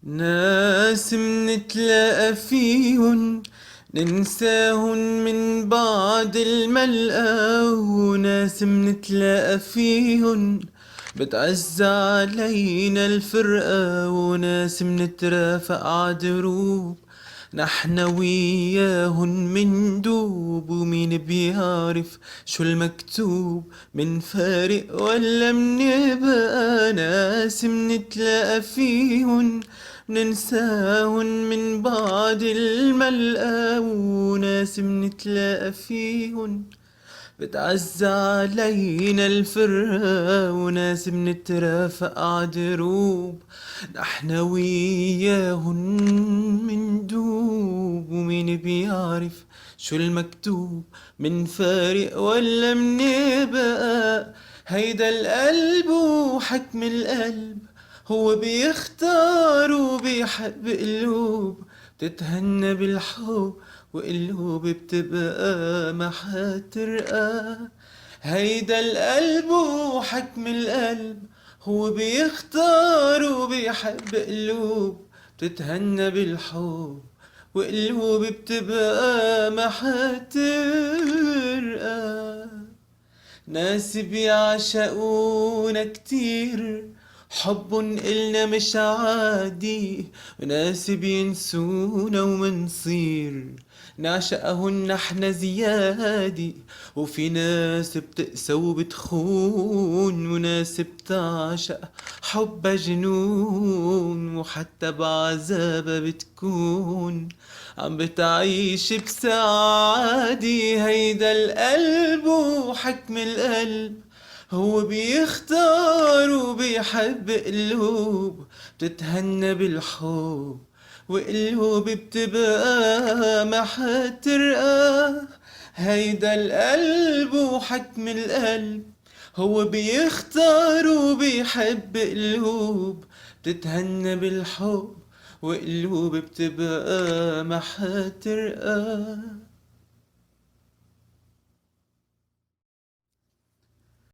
ناس منتلاقى فيهن ننساهن من بعد الملقى، وناس منتلاقى فيهن بتعز علينا الفرقة، وناس منترافق عدروب نحنا وياهن مندوب. ومين بيعرف شو المكتوب، من فارق ولا منبقى؟ ناس منتلاقى فيهن مننساهن من بعد الملقى، وناس منتلاقى فيهن بتعز علينا الفرقة، وناس منترافق عدروب نحنا وياهن مندوب. ومين بيعرف شو المكتوب، من فارق ولا منبقى؟ هيدا القلب وحكم القلب، هو بيختار وبيحب قلوب تتهنى بالحب، وقلوب بتبقى ما حترقى. هيدا القلب وحكم القلب، هو بيختار وبيحب قلوب بتتهنى بالحب، وقلوب بتبقى ما حترقى. ناس بيعشقونا كتير حبن إلنا مش عادي، وناس بينسونا ومنصير نعشقهن احنا زيادي. وفي ناس بتقسى وبتخون، وناس بتعشق حبها جنون، وحتى بعذابها بتكون عم بتعيش بسعادة. هيدا القلب وحكم القلب، هو بيختار وبيحب قلوب بتتهنى بالحب، وقلوب بتبقى ما حترقى. هيدا القلب وحكم القلب، هو بيختار وبيحب قلوب بتتهنى بالحب، وقلوب بتبقى ما حترقى.